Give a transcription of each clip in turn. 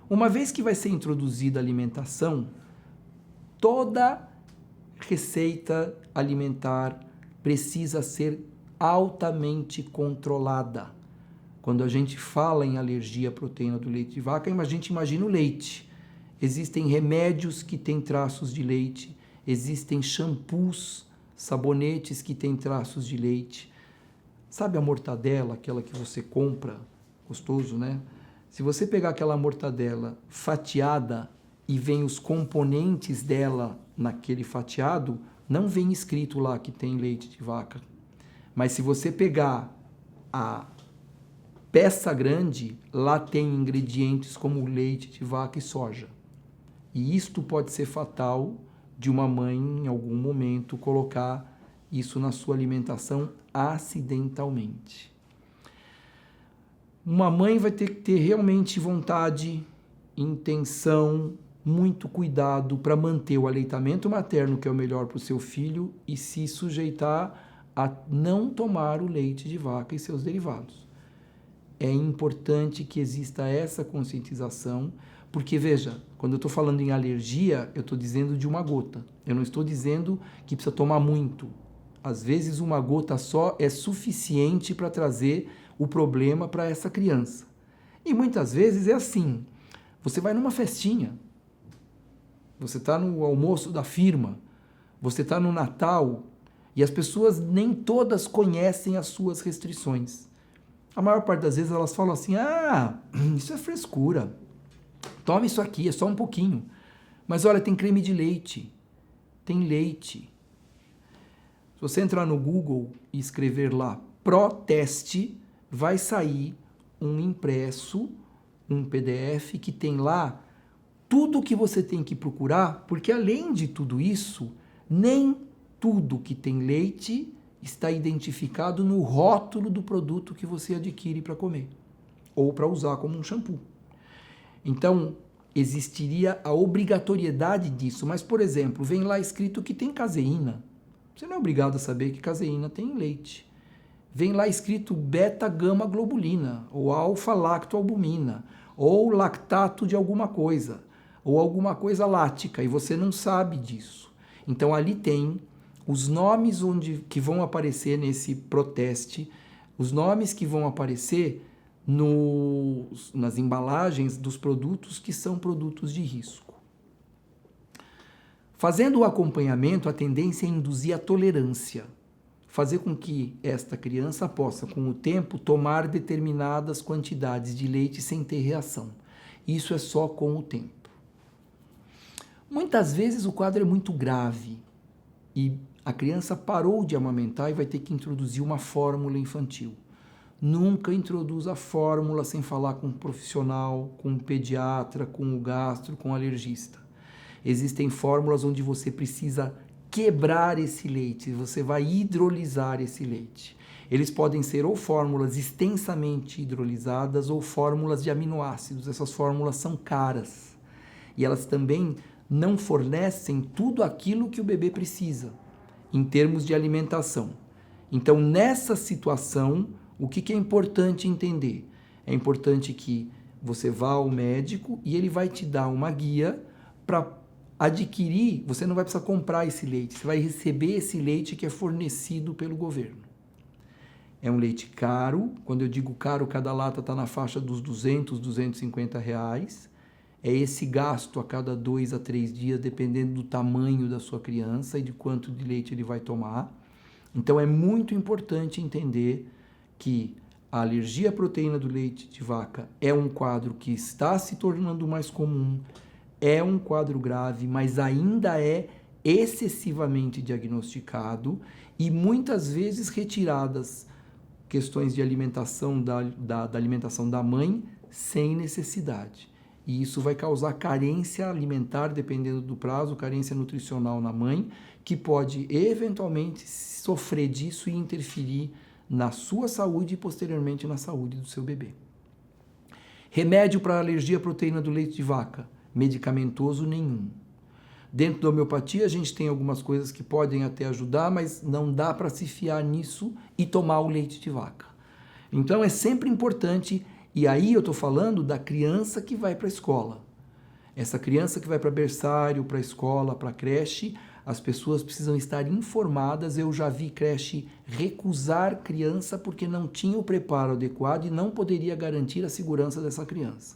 Uma vez que vai ser introduzida a alimentação, toda receita alimentar precisa ser altamente controlada. Quando a gente fala em alergia à proteína do leite de vaca, a gente imagina o leite. Existem remédios que têm traços de leite, existem shampoos, sabonetes que têm traços de leite. Sabe a mortadela, aquela que você compra, gostoso, né? Se você pegar aquela mortadela fatiada e vem os componentes dela naquele fatiado, não vem escrito lá que tem leite de vaca. Mas se você pegar a peça grande, lá tem ingredientes como leite de vaca e soja. E isto pode ser fatal de uma mãe, em algum momento, colocar isso na sua alimentação acidentalmente. Uma mãe vai ter que ter realmente vontade, intenção, muito cuidado para manter o aleitamento materno, que é o melhor para o seu filho, e se sujeitar a não tomar o leite de vaca e seus derivados. É importante que exista essa conscientização, porque, veja, quando eu estou falando em alergia, eu estou dizendo de uma gota. Eu não estou dizendo que precisa tomar muito. Às vezes, uma gota só é suficiente para trazer o problema para essa criança. E muitas vezes é assim. Você vai numa festinha, você está no almoço da firma, você está no Natal, e as pessoas nem todas conhecem as suas restrições. A maior parte das vezes elas falam assim, isso é frescura, toma isso aqui, é só um pouquinho. Mas olha, tem creme de leite, tem leite. Se você entrar no Google e escrever lá proteste, vai sair um impresso, um PDF que tem lá tudo o que você tem que procurar, porque além de tudo isso, nem tudo que tem leite está identificado no rótulo do produto que você adquire para comer ou para usar como um shampoo. Então, existiria a obrigatoriedade disso, mas, por exemplo, vem lá escrito que tem caseína. Você não é obrigado a saber que caseína tem em leite. Vem lá escrito beta-gama-globulina, ou alfa-lactoalbumina, ou lactato de alguma coisa, ou alguma coisa lática, e você não sabe disso. Então, ali tem os nomes que vão aparecer nesse proteste, os nomes que vão aparecer nas embalagens dos produtos que são produtos de risco. Fazendo o acompanhamento, a tendência é induzir a tolerância, fazer com que esta criança possa, com o tempo, tomar determinadas quantidades de leite sem ter reação. Isso é só com o tempo. Muitas vezes o quadro é muito grave e a criança parou de amamentar e vai ter que introduzir uma fórmula infantil. Nunca introduza a fórmula sem falar com um profissional, com um pediatra, com o gastro, com o alergista. Existem fórmulas onde você precisa quebrar esse leite, você vai hidrolisar esse leite. Eles podem ser ou fórmulas extensamente hidrolisadas ou fórmulas de aminoácidos. Essas fórmulas são caras e elas também não fornecem tudo aquilo que o bebê precisa em termos de alimentação. Então, nessa situação, o que é importante entender? É importante que você vá ao médico e ele vai te dar uma guia para adquirir. Você não vai precisar comprar esse leite, você vai receber esse leite que é fornecido pelo governo. É um leite caro, quando eu digo caro, cada lata está na faixa dos R$200, R$250. É esse gasto a cada 2 a 3 dias, dependendo do tamanho da sua criança e de quanto de leite ele vai tomar. Então, é muito importante entender que a alergia à proteína do leite de vaca é um quadro que está se tornando mais comum, é um quadro grave, mas ainda é excessivamente diagnosticado e muitas vezes retiradas questões de alimentação da alimentação da mãe sem necessidade. E isso vai causar carência alimentar, dependendo do prazo, carência nutricional na mãe, que pode eventualmente sofrer disso e interferir na sua saúde e posteriormente na saúde do seu bebê. Remédio para alergia à proteína do leite de vaca, medicamentoso nenhum. Dentro da homeopatia a gente tem algumas coisas que podem até ajudar, mas não dá para se fiar nisso e tomar o leite de vaca. Então é sempre importante E aí eu estou falando da criança que vai para a escola. Essa criança que vai para berçário, para a escola, para a creche, as pessoas precisam estar informadas. Eu já vi creche recusar criança porque não tinha o preparo adequado e não poderia garantir a segurança dessa criança.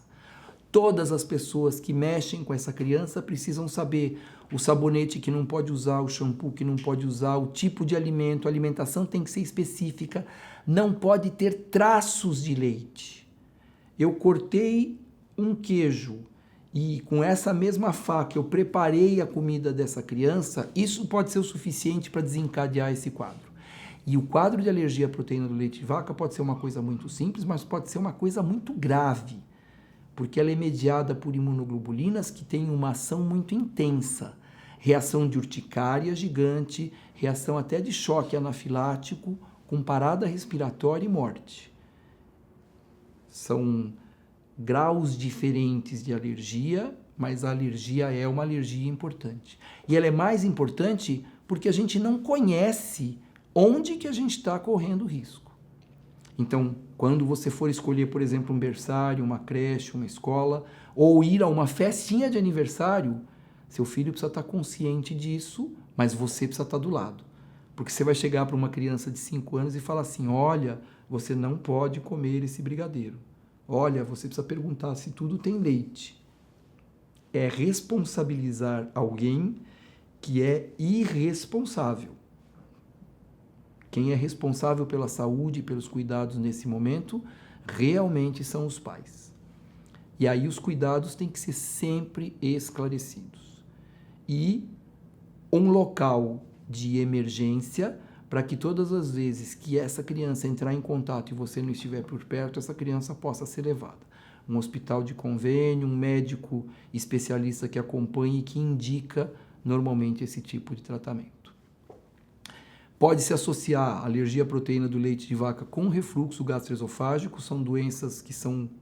Todas as pessoas que mexem com essa criança precisam saber o sabonete que não pode usar, o shampoo que não pode usar, o tipo de alimento, a alimentação tem que ser específica, não pode ter traços de leite. Eu cortei um queijo e com essa mesma faca eu preparei a comida dessa criança, isso pode ser o suficiente para desencadear esse quadro. E o quadro de alergia à proteína do leite de vaca pode ser uma coisa muito simples, mas pode ser uma coisa muito grave, porque ela é mediada por imunoglobulinas que têm uma ação muito intensa. Reação de urticária gigante, reação até de choque anafilático, com parada respiratória e morte. São graus diferentes de alergia, mas a alergia é uma alergia importante. E ela é mais importante porque a gente não conhece onde que a gente está correndo risco. Então, quando você for escolher, por exemplo, um berçário, uma creche, uma escola, ou ir a uma festinha de aniversário, seu filho precisa estar consciente disso, mas você precisa estar do lado. Porque você vai chegar para uma criança de 5 anos e falar assim, olha, você não pode comer esse brigadeiro. Olha, você precisa perguntar se tudo tem leite. É responsabilizar alguém que é irresponsável. Quem é responsável pela saúde e pelos cuidados nesse momento realmente são os pais. E aí os cuidados têm que ser sempre esclarecidos. E um local de emergência para que todas as vezes que essa criança entrar em contato e você não estiver por perto, essa criança possa ser levada. Um hospital de convênio, um médico especialista que acompanhe e que indica normalmente esse tipo de tratamento. Pode se associar a alergia à proteína do leite de vaca com refluxo gastroesofágico, são doenças que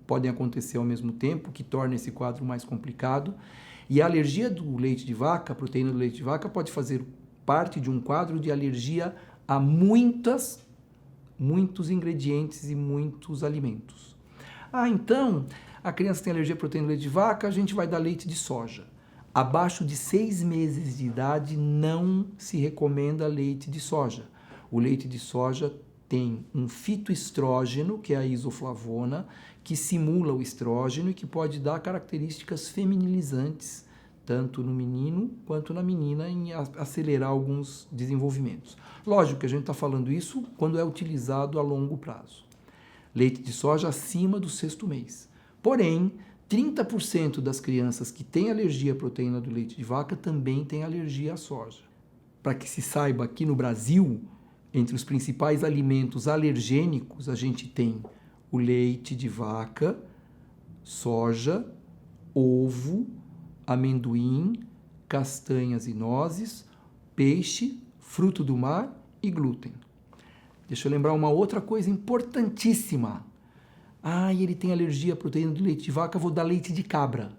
podem acontecer ao mesmo tempo, que tornam esse quadro mais complicado. E a alergia do leite de vaca, a proteína do leite de vaca, pode fazer parte de um quadro de alergia a muitos ingredientes e muitos alimentos. Então, a criança tem alergia à proteína do leite de vaca, a gente vai dar leite de soja. Abaixo de 6 meses de idade não se recomenda leite de soja. O leite de soja tem um fitoestrógeno, que é a isoflavona, que simula o estrógeno e que pode dar características feminilizantes, tanto no menino quanto na menina, em acelerar alguns desenvolvimentos. Lógico que a gente está falando isso quando é utilizado a longo prazo. Leite de soja acima do 6º mês. Porém, 30% das crianças que têm alergia à proteína do leite de vaca também têm alergia à soja. Para que se saiba, aqui no Brasil, entre os principais alimentos alergênicos, a gente tem o leite de vaca, soja, ovo, amendoim, castanhas e nozes, peixe, fruto do mar e glúten. Deixa eu lembrar uma outra coisa importantíssima. Ele tem alergia à proteína do leite de vaca, vou dar leite de cabra.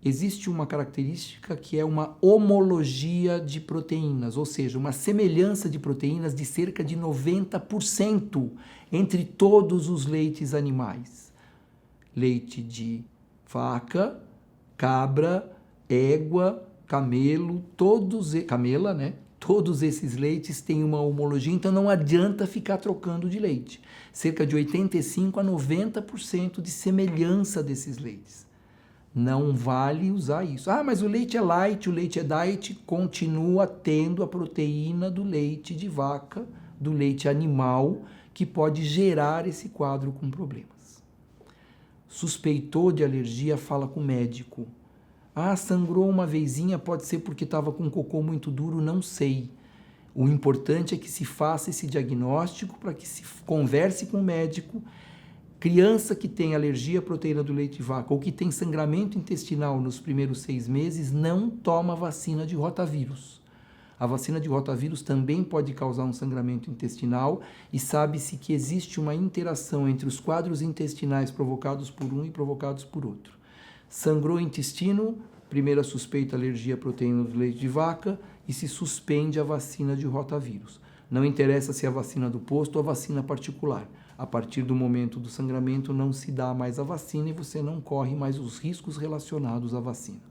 Existe uma característica que é uma homologia de proteínas, ou seja, uma semelhança de proteínas de cerca de 90% entre todos os leites animais. Leite de vaca, cabra, égua, camelo, camela, né? Todos esses leites têm uma homologia, então não adianta ficar trocando de leite. Cerca de 85% a 90% de semelhança desses leites. Não vale usar isso. Mas o leite é light, o leite é diet, continua tendo a proteína do leite de vaca, do leite animal, que pode gerar esse quadro com problemas. Suspeitou de alergia, fala com o médico. Sangrou uma vezinha, pode ser porque estava com um cocô muito duro, não sei. O importante é que se faça esse diagnóstico para que se converse com o médico. Criança que tem alergia à proteína do leite de vaca ou que tem sangramento intestinal nos primeiros 6 meses não toma vacina de rotavírus. A vacina de rotavírus também pode causar um sangramento intestinal e sabe-se que existe uma interação entre os quadros intestinais provocados por um e provocados por outro. Sangrou o intestino, primeira suspeita alergia à proteína do leite de vaca e se suspende a vacina de rotavírus. Não interessa se é a vacina do posto ou a vacina particular. A partir do momento do sangramento não se dá mais a vacina e você não corre mais os riscos relacionados à vacina.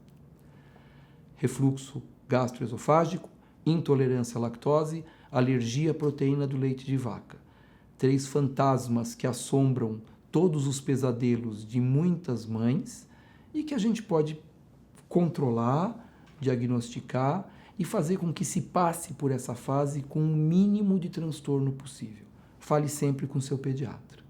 Refluxo gastroesofágico, intolerância à lactose, alergia à proteína do leite de vaca. 3 fantasmas que assombram todos os pesadelos de muitas mães e que a gente pode controlar, diagnosticar e fazer com que se passe por essa fase com o mínimo de transtorno possível. Fale sempre com seu pediatra.